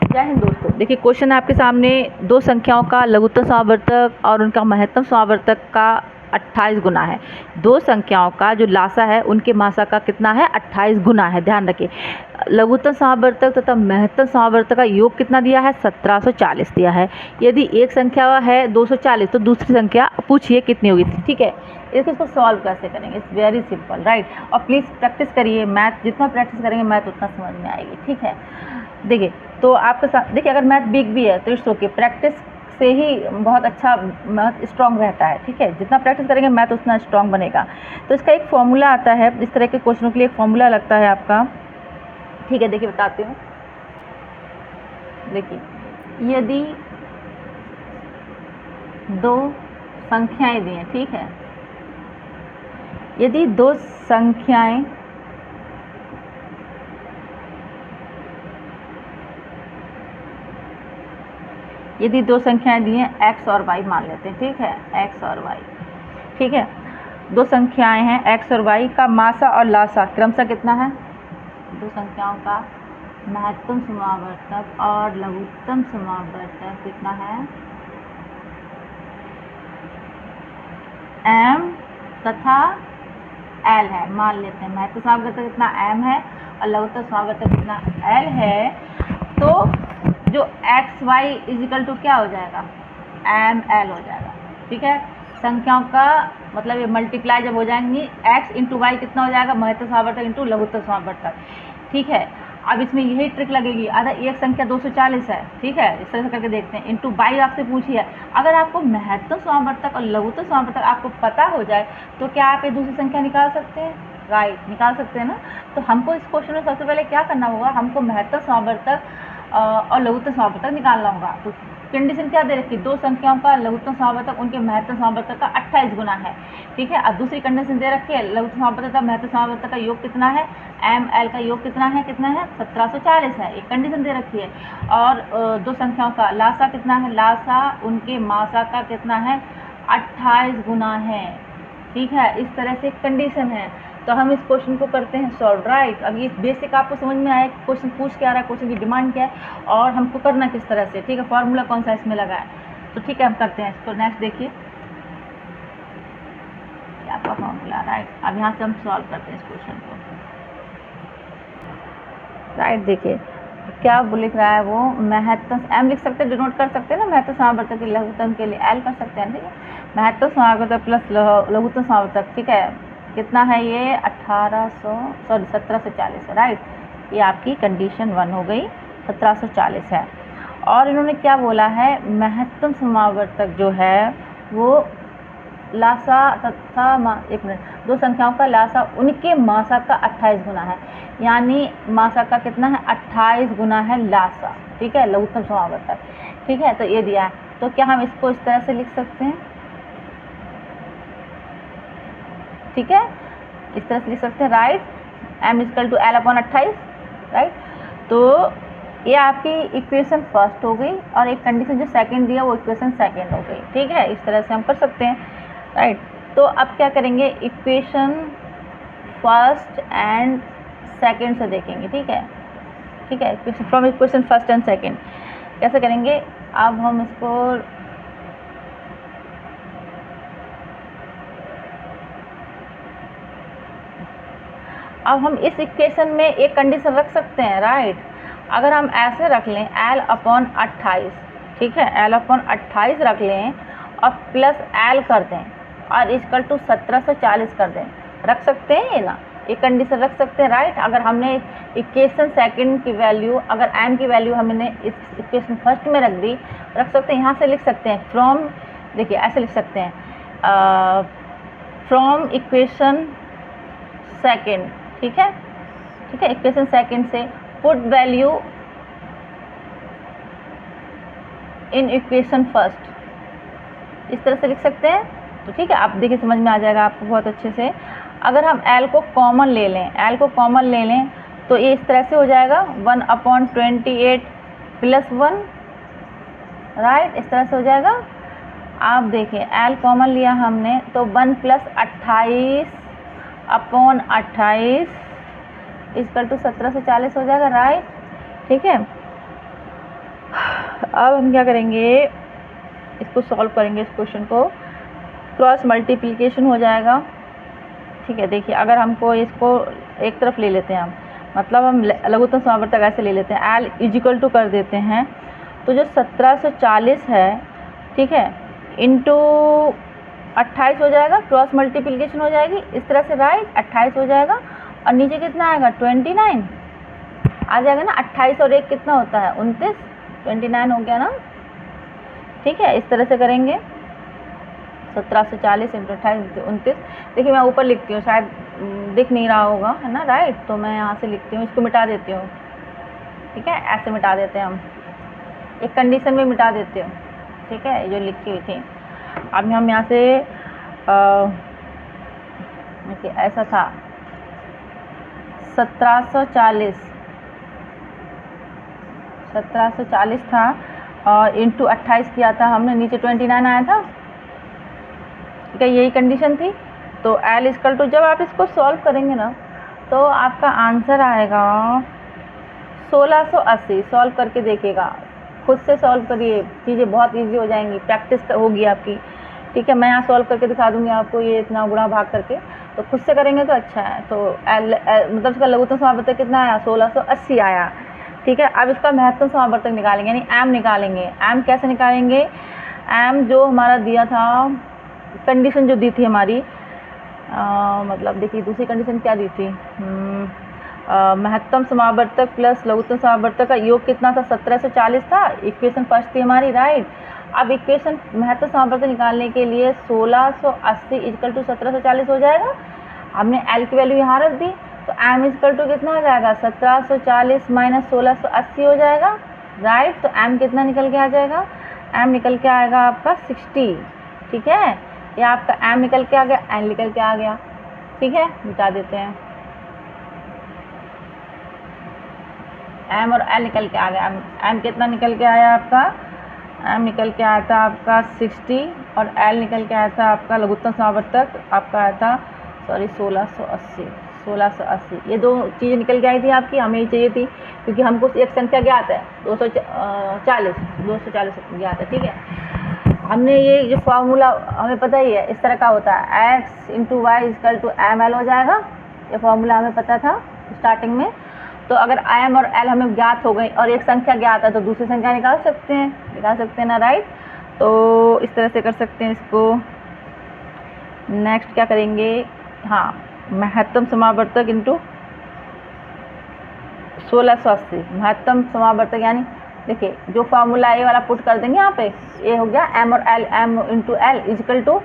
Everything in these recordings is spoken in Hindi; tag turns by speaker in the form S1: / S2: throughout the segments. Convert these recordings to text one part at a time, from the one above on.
S1: जय हिंद दोस्तों। देखिए क्वेश्चन है आपके सामने, दो संख्याओं का लघुत्तम समावर्तक और उनका महत्तम समावर्तक का 28 गुना है। दो संख्याओं का जो लासा है उनके मासा का कितना है, 28 गुना है। ध्यान रखिए, लघुत्तम समावर्तक तथा महत्तम समावर्तक का योग कितना दिया है, 1740 दिया है। यदि एक संख्या है 240 तो दूसरी संख्या पूछिए कितनी होगी। ठीक है, इसको सॉल्व कैसे करेंगे, इट्स वेरी सिंपल, राइट। और प्लीज़ प्रैक्टिस करिए, मैथ जितना प्रैक्टिस करेंगे मैथ उतना समझ में आएगी। ठीक है, देखिए तो आपके साथ देखिए, अगर मैथ वीक भी है तो इट्स ओके, प्रैक्टिस से ही बहुत अच्छा मैथ स्ट्रॉन्ग रहता है। ठीक है, जितना प्रैक्टिस करेंगे मैथ उतना स्ट्रॉन्ग बनेगा। तो इसका एक फॉर्मूला आता है, इस तरह के क्वेश्चनों के लिए एक फॉर्मूला लगता है आपका। ठीक है, देखिए बताती हूँ। देखिए, यदि दो संख्याएं दी हैं, ठीक है, यदि दो संख्याएं दी हैं x और y मान लेते हैं। ठीक है, x और y, ठीक है, दो संख्याएं हैं x और y का मासा और लासा क्रमशः कितना है। दो संख्याओं का महत्तम समावर्तक और लघुत्तम समावर्तक कितना है, m तथा l है। मान लेते हैं महत्तम समावर्तक कितना m है और लघुत्तम समावर्तक कितना l है। तो जो एक्स वाई इजिकल टू क्या हो जाएगा, एम एल हो जाएगा। ठीक है, संख्याओं का मतलब ये मल्टीप्लाई जब हो जाएंगी, एक्स इंटू वाई कितना हो जाएगा, महत्तम समावर्तक इंटू लघुत्तम समावर्तक। ठीक है, अब इसमें यही ट्रिक लगेगी। अगर एक संख्या 240 है, ठीक है, इस तरह से करके देखते हैं, इंटू बाई आपसे पूछी है। अगर आपको महत्तम समावर्तक और लघुत्तम समावर्तक आपको पता हो जाए तो क्या आप ये दूसरी संख्या निकाल सकते हैं, राइट, निकाल सकते हैं ना। तो हमको इस क्वेश्चन में सबसे पहले क्या करना होगा, हमको महत्तम समावर्तक और लघुत्तम समावर्तक निकालना होगा। तो कंडीशन क्या दे रखी, दो संख्याओं का लघुत्तम समावर्तक उनके महत्तम समावर्तक का 28 गुना है। ठीक है, अब दूसरी कंडीशन दे रखी है, लघुत्तम समावर्तक का महत्तम समावर्तक का योग कितना है, एम एल का योग कितना है 1740 है, एक कंडीशन दे रखी है। और दो संख्याओं का लासा कितना है, लासा उनके मासा का कितना है, 28 गुना है। ठीक है, इस तरह से कंडीशन है। तो हम इस क्वेश्चन को करते हैं सॉल्व, राइट। अब ये बेसिक आपको समझ में आया कि क्वेश्चन पूछ क्या रहा है, क्वेश्चन की डिमांड क्या है और हमको करना किस तरह से। ठीक है, फॉर्मूला कौन सा इसमें लगा है। तो ठीक है, हम करते हैं इसको। नेक्स्ट देखिए आपका फॉर्मूला, राइट। अब यहाँ से हम सॉल्व करते हैं इस क्वेश्चन को, राइट। देखिए क्या लिख रहा है वो, महत्तम एम लिख सकते हैं, डिनोट कर सकते हैं ना, महत्तम समावर्तक के लघुत्तम के लिए एल कर सकते हैं। ठीक है, महत्तम समावर्तक प्लस लघुत्तम समावर्तक, ठीक है, कितना है ये 1740 है, राइट। ये आपकी कंडीशन 1 हो गई, 1740 है। और इन्होंने क्या बोला है, महत्तम समावर्तक जो है वो लासा तथा एक मिनट, दो संख्याओं का लासा उनके मासा का 28 गुना है, यानी मासा का कितना है, 28 गुना है लासा। ठीक है, लघुत्तम समावर्तक। ठीक है, तो ये दिया है। तो क्या हम इसको इस तरह से लिख सकते हैं, ठीक है, इस तरह से लिख सकते हैं, right. M is equal to L upon 28, right. तो ये आपकी इक्वेशन फर्स्ट हो गई और एक कंडीशन जो सेकंड दिया वो इक्वेशन सेकंड हो गई। ठीक है, इस तरह से हम कर सकते हैं, राइट। तो अब क्या करेंगे, इक्वेशन फर्स्ट एंड सेकंड से देखेंगे। ठीक है, ठीक है, from equation first and second कैसे करेंगे। अब हम इसको इस इक्वेशन में एक कंडीशन रख सकते हैं, राइट। अगर हम ऐसे रख लें एल अपॉन 28, ठीक है, एल अपॉन 28 रख लें और प्लस एल कर दें और इक्वल टू 1740 कर दें, रख सकते हैं ये ना, एक कंडीशन रख सकते हैं, राइट। अगर हमने इक्वेशन सेकंड की वैल्यू, अगर एम की वैल्यू हमने इस इक्वेशन फर्स्ट में रख दी, रख सकते हैं। यहाँ से लिख सकते हैं फ्रॉम, देखिए ऐसे लिख सकते हैं, फ्रॉम इक्वेशन सेकंड, ठीक है, ठीक है, इक्वेशन सेकंड से put value in equation first, इस तरह से लिख सकते हैं। तो ठीक है, आप देखिए समझ में आ जाएगा आपको बहुत अच्छे से। अगर हम एल को कॉमन ले लें, एल को कॉमन ले लें तो ये इस तरह से हो जाएगा 1/28 प्लस 1, राइट, इस तरह से हो जाएगा। आप देखिए एल कॉमन लिया हमने तो 1 + 28/28 इक्वल टू 1740 हो जाएगा, राइट। ठीक है, अब हम क्या करेंगे, इसको सॉल्व करेंगे। इस क्वेश्चन को क्रॉस मल्टीप्लिकेशन हो जाएगा। ठीक है, देखिए अगर हमको इसको एक तरफ ले लेते हैं हम, मतलब हम लघुत्तम समावर्तक ऐसे ले लेते हैं, एल इजिकल टू कर देते हैं, तो जो 1740 है, ठीक है, इंटू 28 हो जाएगा, क्रॉस मल्टीप्लिकेशन हो जाएगी इस तरह से, राइट। 28 हो जाएगा और नीचे कितना आएगा, 29 आ जाएगा ना। 28 और 1 कितना होता है, 29, 29 हो गया ना। ठीक है, इस तरह से करेंगे, 1740 इंटू 28 29। देखिए मैं ऊपर लिखती हूँ, शायद दिख नहीं रहा होगा, है ना, राइट। तो मैं यहाँ से लिखती हूँ, इसको मिटा देती हूँ। ठीक है, ऐसे मिटा देते हैं हम, एक कंडीशन में मिटा देते हूँ। ठीक है, जो लिखी हुई थी। अब हम यहाँ से देखिए ऐसा था 1740 था और इंटू 28 किया था हमने, नीचे 29 आया था। ठीक है, यही कंडीशन थी। तो एल इक्वल टू, जब आप इसको सॉल्व करेंगे ना तो आपका आंसर आएगा 1680। सॉल्व करके देखिएगा, खुद से सॉल्व करिए, चीज़ें बहुत इजी हो जाएंगी, प्रैक्टिस होगी आपकी। ठीक है, मैं यहाँ सॉल्व करके दिखा दूंगी आपको, ये इतना गुणा भाग करके, तो खुद से करेंगे तो अच्छा है। तो एल मतलब इसका लघुत्तम समावर्तक कितना आया, 1680 आया। ठीक है, अब इसका महत्तम समावर्तक निकालेंगे, यानी एम निकालेंगे। एम कैसे निकालेंगे, एम जो हमारा दिया था, कंडीशन जो दी थी हमारी, मतलब देखिए दूसरी कंडीशन क्या दी थी, महत्तम समावर्तक प्लस लघुत्तम समावर्तक का योग कितना था, 1740 था। इक्वेशन फर्स्ट थी हमारी, राइट। अब इक्वेशन महत्तम समावर्तक निकालने के लिए 1680 इक्वल टू 1740 हो जाएगा। हमने एल की वैल्यू यहाँ रख दी, तो एम इक्वल टू कितना हो जाएगा, 1740 माइनस 1680 हो जाएगा, राइट। तो एम कितना निकल के आ जाएगा, एम निकल के आएगा आपका 60। ठीक है, ये आपका एम निकल के आ गया, एन निकल के आ गया। ठीक है, मिटा देते हैं, एम और एल निकल के आ गया। एम कितना निकल के आया आपका, एम निकल के आया था आपका 60 और एल निकल के आया था आपका लघुत्तम समावर्तक आपका आया था 1680। ये दो चीज़ें निकल के आई थी आपकी, हमें ही चाहिए थी क्योंकि हमको एक संख्या ज्ञात है, 240 ज्ञात है। ठीक है, हमने ये जो फार्मूला हमें पता ही है, इस तरह का होता है, x into Y equal to M L हो जाएगा। ये फार्मूला हमें पता था स्टार्टिंग में। तो अगर एम और एल हमें ज्ञात हो गई और एक संख्या ज्ञात है तो दूसरी संख्या निकाल सकते हैं ना, राइट। तो इस तरह से कर सकते हैं इसको। नेक्स्ट क्या करेंगे, हाँ, महत्तम समावर्तक इंटू 1680, महत्तम समावर्तक, यानी देखिए जो फार्मूला ए वाला पुट कर देंगे यहाँ पे, ये हो गया एम और L, M into L is equal to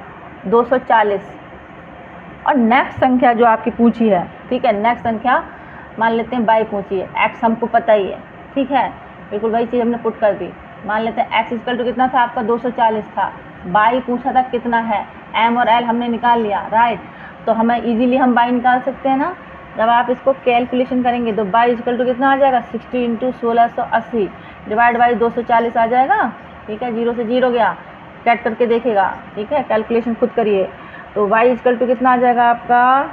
S1: 240। और नेक्स्ट संख्या जो आपकी पूछी है, ठीक है, नेक्स्ट संख्या मान लेते हैं बाई पूछी है, एक्स हमको पता ही है। ठीक है, बिल्कुल वही चीज़ हमने पुट कर दी। मान लेते हैं एक्स इजिकल टू कितना था आपका, 240 था। बाई पूछा था कितना है, एम और एल हमने निकाल लिया, राइट। तो हमें इजीली हम बाई निकाल सकते हैं ना। जब आप इसको कैलकुलेशन करेंगे तो बाई इजिकल टू कितना आ जाएगा, 60 इंटू 1680 डिवाइड बाई 240 आ जाएगा। ठीक है, 0 से 0 गया, कैट करके देखेगा। ठीक है, कैलकुलेशन खुद करिए। तो y इक्वल टू कितना आ जाएगा आपका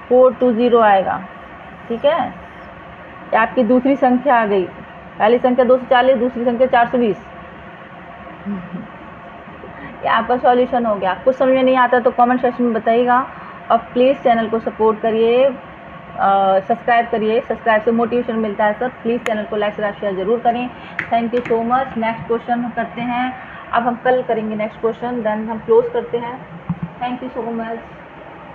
S1: 420 आएगा। ठीक है, ये आपकी दूसरी संख्या आ गई। पहली संख्या 240, दूसरी संख्या 420। ये आपका सॉल्यूशन हो गया। कुछ समझ में नहीं आता तो कमेंट सेक्शन में बताइएगा और प्लीज़ चैनल को सपोर्ट करिए, सब्सक्राइब करिए। सब्सक्राइब से मोटिवेशन मिलता है सर। प्लीज़ चैनल को लाइक शेयर जरूर करें। Thank you so much. Next question करते हैं, अब हम कल करेंगे नेक्स्ट क्वेश्चन, देन हम क्लोज करते हैं। Thank you so much.